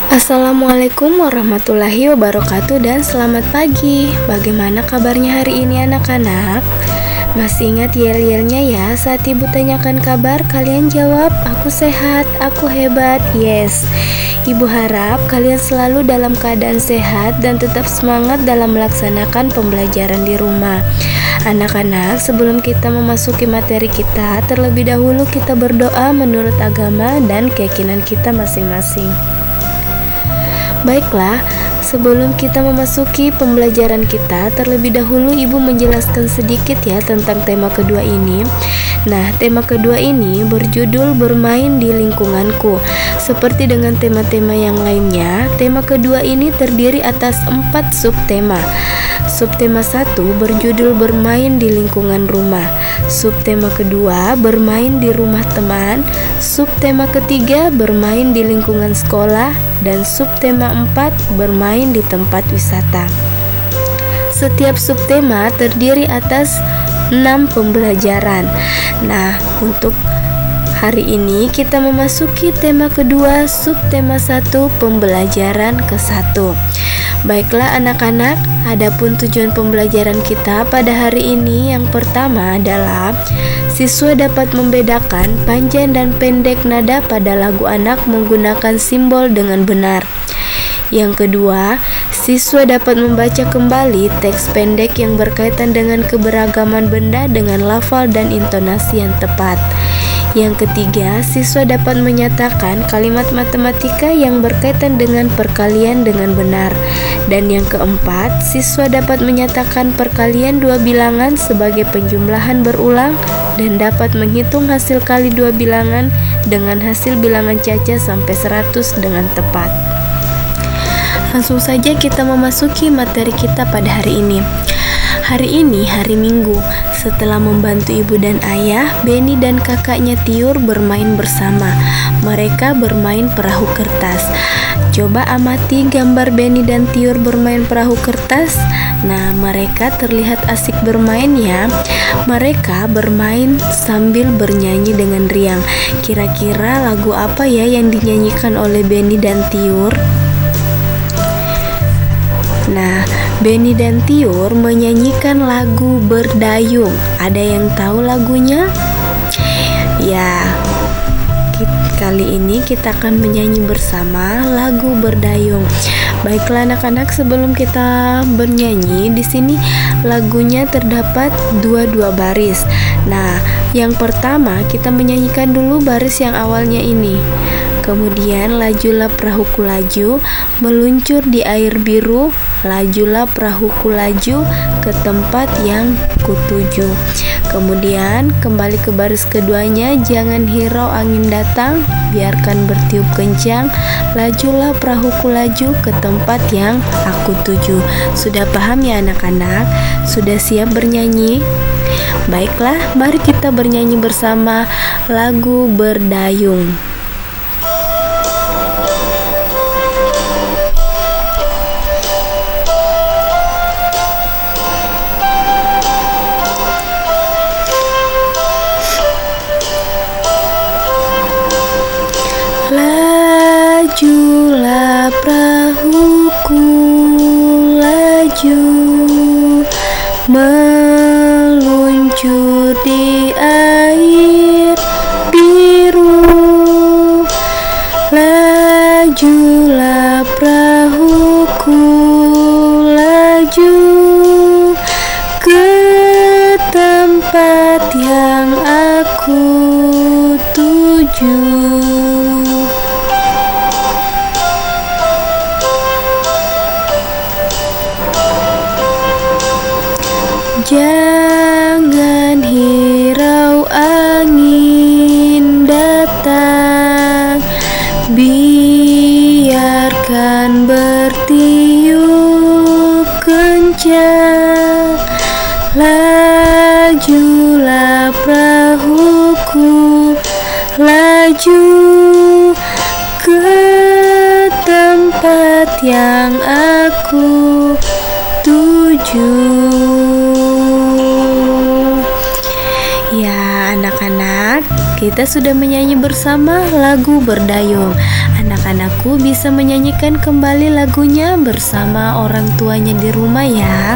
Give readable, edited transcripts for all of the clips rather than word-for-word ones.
Assalamualaikum warahmatullahi wabarakatuh dan selamat pagi. Bagaimana kabarnya hari ini anak-anak? Masih ingat yel-yelnya ya saat ibu tanyakan kabar kalian jawab aku sehat, aku hebat. Yes, ibu harap kalian selalu dalam keadaan sehat dan tetap semangat dalam melaksanakan pembelajaran di rumah. Anak-anak, sebelum kita memasuki materi kita, terlebih dahulu kita berdoa menurut agama dan keyakinan kita masing-masing. Baiklah, sebelum kita memasuki pembelajaran kita, terlebih dahulu ibu menjelaskan sedikit ya tentang tema kedua ini. Nah, tema kedua ini berjudul bermain di lingkunganku. Seperti dengan tema-tema yang lainnya, tema kedua ini terdiri atas 4 subtema. Subtema 1 berjudul bermain di lingkungan rumah. Subtema kedua bermain di rumah teman. Subtema ketiga bermain di lingkungan sekolah. Dan subtema 4 bermain di tempat wisata. Setiap subtema terdiri atas 6 pembelajaran. Nah, untuk hari ini kita memasuki tema kedua, subtema 1, pembelajaran ke-1. Baiklah anak-anak, adapun tujuan pembelajaran kita pada hari ini yang pertama adalah siswa dapat membedakan panjang dan pendek nada pada lagu anak menggunakan simbol dengan benar. Yang kedua, siswa dapat membaca kembali teks pendek yang berkaitan dengan keberagaman benda dengan lafal dan intonasi yang tepat. Yang ketiga, siswa dapat menyatakan kalimat matematika yang berkaitan dengan perkalian dengan benar. Dan yang keempat, siswa dapat menyatakan perkalian dua bilangan sebagai penjumlahan berulang dan dapat menghitung hasil kali dua bilangan dengan hasil bilangan caca sampai 100 dengan tepat. Langsung saja kita memasuki materi kita pada hari ini. Hari ini hari Minggu. Setelah membantu ibu dan ayah, Benny dan kakaknya Tiur bermain bersama. Mereka bermain perahu kertas. Coba amati gambar Benny dan Tiur bermain perahu kertas. Nah, mereka terlihat asik bermain ya. Mereka bermain sambil bernyanyi dengan riang. Kira-kira lagu apa ya yang dinyanyikan oleh Benny dan Tiur? Nah, Benny dan Tiur menyanyikan lagu Berdayung. Ada yang tahu lagunya? Ya, kali ini kita akan menyanyi bersama lagu Berdayung. Baiklah anak-anak, sebelum kita bernyanyi, di sini lagunya terdapat dua baris. Nah, yang pertama kita menyanyikan dulu baris yang awalnya ini. Kemudian lajulah perahuku laju, meluncur di air biru, lajulah perahuku laju ke tempat yang kutuju. Kemudian kembali ke baris keduanya, jangan hirau angin datang, biarkan bertiup kencang, lajulah perahuku laju ke tempat yang aku tuju. Sudah paham ya anak-anak? Sudah siap bernyanyi? Baiklah, mari kita bernyanyi bersama lagu Berdayung. Lajulah perahuku laju, meluncur di air biru. Lajulah perahuku laju ke tempat yang aku tuju. Jangan hirau angin datang, biarkan bertiup kencang. Lajulah perahuku laju ke tempat yang aku tuju. Ya anak-anak, kita sudah menyanyi bersama lagu Berdayung. Anak-anakku bisa menyanyikan kembali lagunya bersama orang tuanya di rumah ya.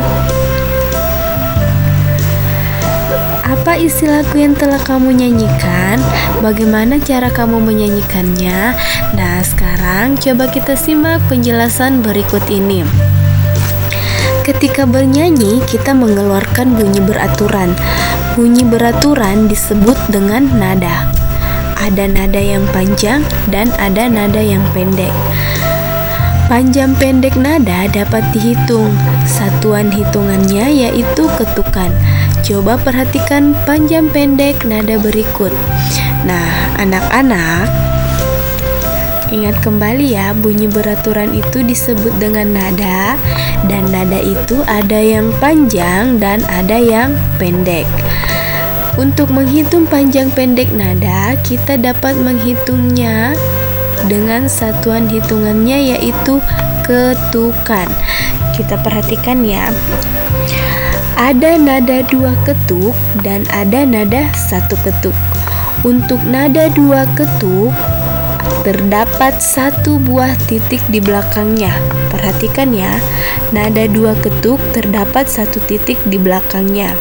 Apa isi lagu yang telah kamu nyanyikan? Bagaimana cara kamu menyanyikannya? Nah, sekarang coba kita simak penjelasan berikut ini. Ketika bernyanyi, kita mengeluarkan bunyi beraturan. Bunyi beraturan disebut dengan nada. Ada nada yang panjang dan ada nada yang pendek. Panjang pendek nada dapat dihitung. Satuan hitungannya yaitu ketukan. Coba perhatikan panjang pendek nada berikut. Nah, anak-anak, ingat kembali ya, bunyi beraturan itu disebut dengan nada, dan nada itu ada yang panjang dan ada yang pendek. Untuk menghitung panjang pendek nada, kita dapat menghitungnya dengan satuan hitungannya yaitu ketukan. Kita perhatikan ya. Ada nada 2 ketuk dan ada nada 1 ketuk. Untuk nada 2 ketuk terdapat 1 buah titik di belakangnya. Perhatikan ya, nada 2 ketuk terdapat 1 titik di belakangnya.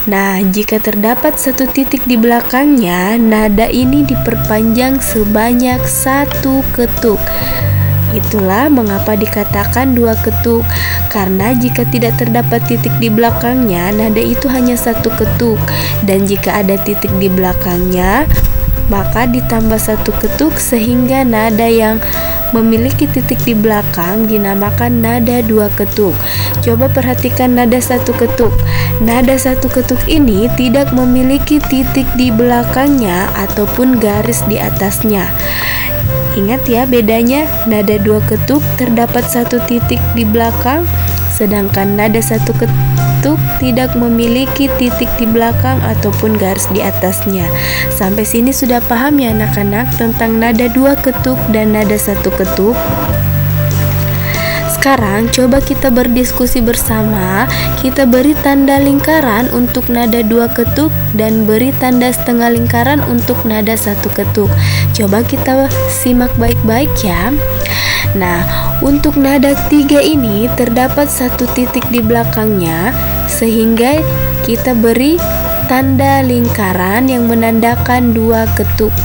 Nah, jika terdapat 1 titik di belakangnya, nada ini diperpanjang sebanyak 1 ketuk. Itulah mengapa dikatakan 2 ketuk, karena jika tidak terdapat titik di belakangnya, nada itu hanya 1 ketuk, dan jika ada titik di belakangnya, maka ditambah 1 ketuk sehingga nada yang memiliki titik di belakang dinamakan nada 2 ketuk. Coba perhatikan nada 1 ketuk. Nada 1 ketuk ini tidak memiliki titik di belakangnya ataupun garis di atasnya. Ingat ya bedanya, nada 2 ketuk terdapat 1 titik di belakang, sedangkan nada 1 ketuk tidak memiliki titik di belakang ataupun garis di atasnya. Sampai sini sudah paham ya anak-anak tentang nada 2 ketuk dan nada 1 ketuk? Sekarang coba kita berdiskusi bersama. Kita beri tanda lingkaran untuk nada 2 ketuk dan beri tanda setengah lingkaran untuk nada 1 ketuk. Coba kita simak baik-baik ya. Nah, untuk nada 3 ini terdapat 1 titik di belakangnya, sehingga kita beri tanda lingkaran yang menandakan 2 ketuk.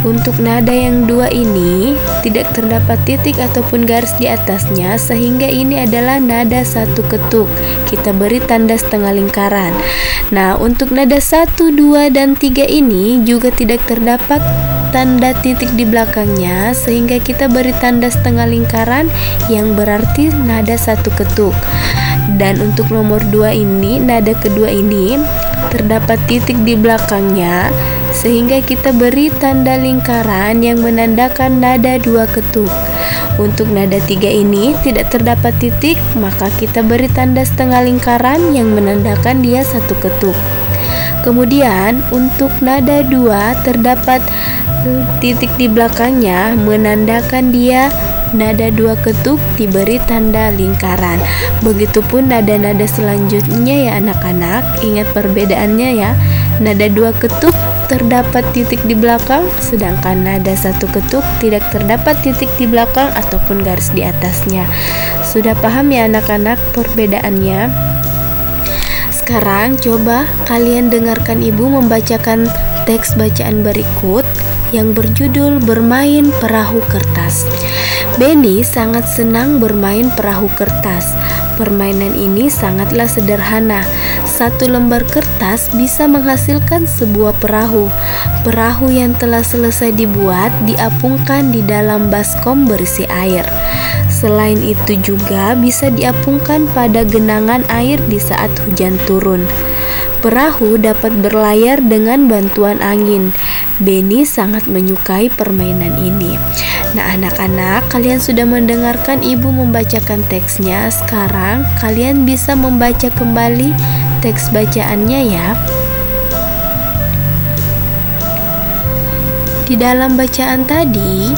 Untuk nada yang 2 ini tidak terdapat titik ataupun garis di atasnya, sehingga ini adalah nada 1 ketuk. Kita beri tanda setengah lingkaran. Nah, untuk nada 1, 2, dan 3 ini juga tidak terdapat tanda titik di belakangnya, sehingga kita beri tanda setengah lingkaran yang berarti nada 1 ketuk. Dan untuk nomor 2 ini, nada kedua ini terdapat titik di belakangnya, sehingga kita beri tanda lingkaran yang menandakan nada 2 ketuk. Untuk nada 3 ini tidak terdapat titik, maka kita beri tanda setengah lingkaran yang menandakan dia 1 ketuk. Kemudian untuk nada 2 terdapat titik di belakangnya, menandakan dia nada 2 ketuk, diberi tanda lingkaran. Begitupun nada-nada selanjutnya ya anak-anak. Ingat perbedaannya ya. Nada 2 ketuk terdapat titik di belakang, sedangkan nada 1 ketuk tidak terdapat titik di belakang ataupun garis di atasnya. Sudah paham ya anak-anak perbedaannya? Sekarang coba kalian dengarkan ibu membacakan teks bacaan berikut yang berjudul Bermain Perahu Kertas. Benny sangat senang bermain perahu kertas. Permainan ini sangatlah sederhana. 1 lembar kertas bisa menghasilkan sebuah perahu. Perahu yang telah selesai dibuat diapungkan di dalam baskom berisi air. Selain itu juga bisa diapungkan pada genangan air di saat hujan turun. Perahu dapat berlayar dengan bantuan angin. Benny sangat menyukai permainan ini. Nah anak-anak, kalian sudah mendengarkan ibu membacakan teksnya. Sekarang kalian bisa membaca kembali teks bacaannya ya. Di dalam bacaan tadi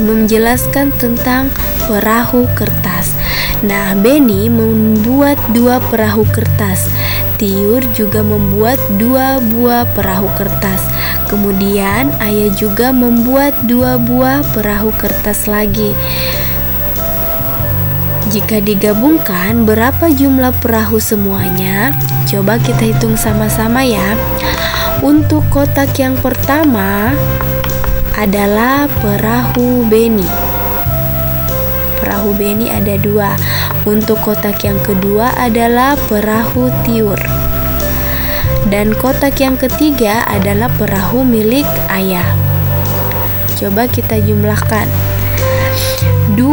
menjelaskan tentang perahu kertas. Nah, Benny membuat 2 perahu kertas. Tiur juga membuat 2 buah perahu kertas. Kemudian ayah juga membuat 2 buah perahu kertas lagi. Jika digabungkan, berapa jumlah perahu semuanya? Coba kita hitung sama-sama ya. Untuk kotak yang pertama adalah perahu Beni. Perahu Beni ada 2. Untuk kotak yang kedua adalah perahu Tiur. Dan kotak yang ketiga adalah perahu milik ayah. Coba kita jumlahkan. 2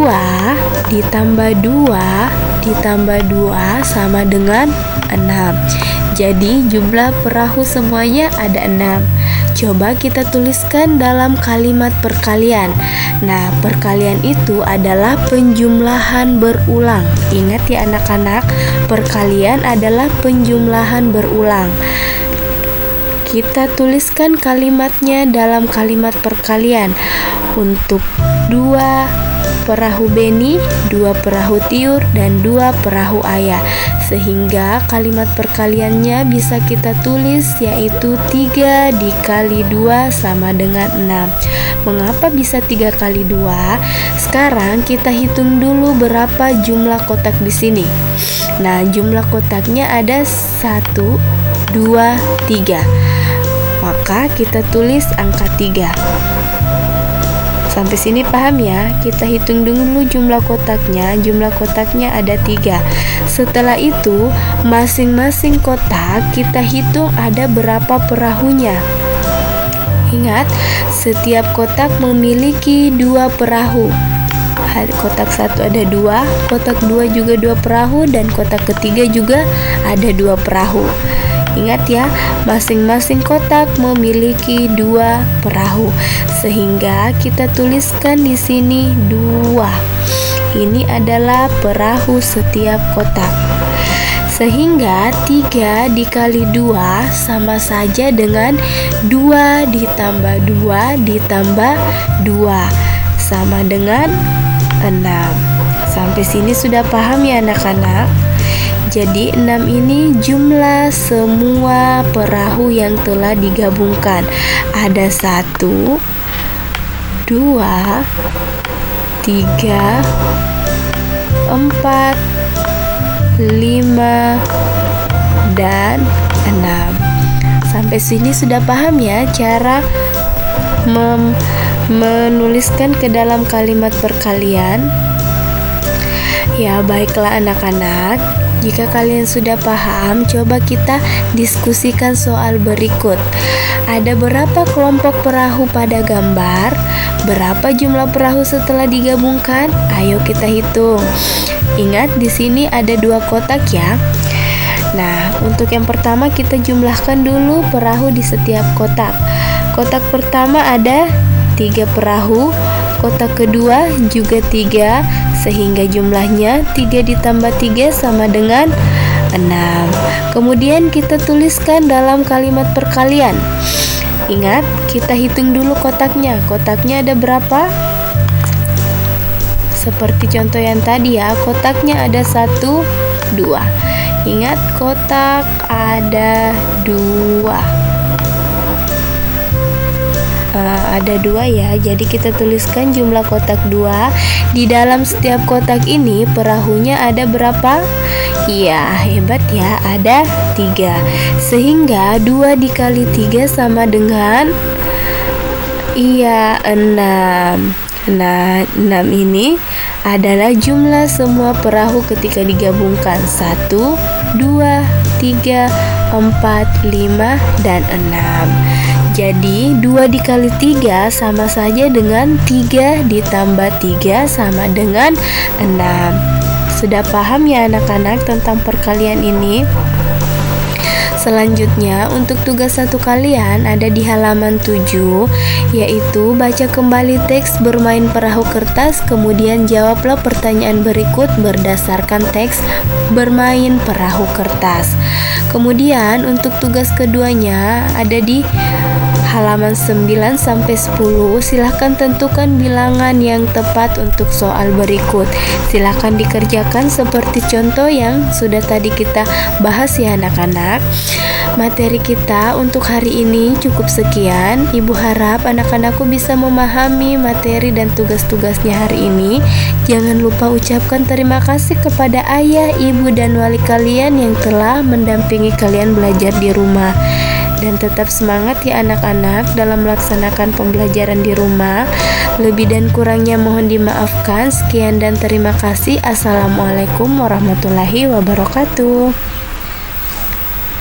ditambah 2 ditambah 2 sama dengan 6. Jadi jumlah perahu semuanya ada 6. Coba kita tuliskan dalam kalimat perkalian. Nah, perkalian itu adalah penjumlahan berulang. Ingat ya anak-anak, perkalian adalah penjumlahan berulang. Kita tuliskan kalimatnya dalam kalimat perkalian. Untuk 2 perahu Beni, 2 perahu Tiur, dan 2 perahu ayah. Sehingga kalimat perkaliannya bisa kita tulis yaitu 3 dikali 2 sama dengan 6. Mengapa bisa 3 kali 2? Sekarang kita hitung dulu berapa jumlah kotak di sini. Nah, jumlah kotaknya ada 1, 2, 3. Maka kita tulis angka 3. Sampai sini paham ya? Kita hitung dulu jumlah kotaknya. Jumlah kotaknya ada 3. Setelah itu, masing-masing kotak kita hitung ada berapa perahunya. Ingat, setiap kotak memiliki 2 perahu. Kotak 1 ada 2, kotak 2 juga 2 perahu, dan kotak ketiga juga ada 2 perahu. Ingat ya, masing-masing kotak memiliki 2 perahu. Sehingga kita tuliskan di sini 2. Ini adalah perahu setiap kotak. Sehingga 3 dikali 2 sama saja dengan 2 ditambah 2 ditambah 2 sama dengan 6. Sampai sini sudah paham ya anak-anak? Jadi 6 ini jumlah semua perahu yang telah digabungkan. Ada 1, 2, 3, 4, 5, dan 6. Sampai sini sudah paham ya cara menuliskan ke dalam kalimat perkalian? Ya, baiklah anak-anak. Jika kalian sudah paham, coba kita diskusikan soal berikut. Ada berapa kelompok perahu pada gambar? Berapa jumlah perahu setelah digabungkan? Ayo kita hitung. Ingat, di sini ada 2 kotak ya. Nah, untuk yang pertama kita jumlahkan dulu perahu di setiap kotak. Kotak pertama ada 3 perahu, kotak kedua juga 3, sehingga jumlahnya 3 ditambah 3 sama dengan 6. Kemudian kita tuliskan dalam kalimat perkalian. Ingat, kita hitung dulu kotaknya. Kotaknya ada berapa? Seperti contoh yang tadi ya, kotaknya ada 1, 2. Ingat, kotak ada 2. Ada 2 ya, jadi kita tuliskan jumlah kotak 2. Di dalam setiap kotak ini perahunya ada berapa? Iya, hebat ya, ada 3. Sehingga 2 dikali 3 sama dengan 6. Nah, 6 ini adalah jumlah semua perahu ketika digabungkan. 1, 2, 3, 4, 5, dan 6. Jadi 2 dikali 3 sama saja dengan 3 ditambah 3 sama dengan 6. Sudah paham ya anak-anak tentang perkalian ini? Selanjutnya, untuk tugas 1 kalian ada di halaman 7, yaitu baca kembali teks bermain perahu kertas, kemudian jawablah pertanyaan berikut berdasarkan teks bermain perahu kertas. Kemudian untuk tugas keduanya ada di halaman 9 sampai 10. Silahkan tentukan bilangan yang tepat untuk soal berikut. Silahkan dikerjakan seperti contoh yang sudah tadi kita bahas ya anak-anak. Materi kita untuk hari ini cukup sekian. Ibu harap anak-anakku bisa memahami materi dan tugas-tugasnya hari ini. Jangan lupa ucapkan terima kasih kepada ayah, ibu, dan wali kalian yang telah mendampingi kalian belajar di rumah. Dan tetap semangat ya anak-anak dalam melaksanakan pembelajaran di rumah. Lebih dan kurangnya mohon dimaafkan. Sekian dan terima kasih. Assalamualaikum warahmatullahi wabarakatuh.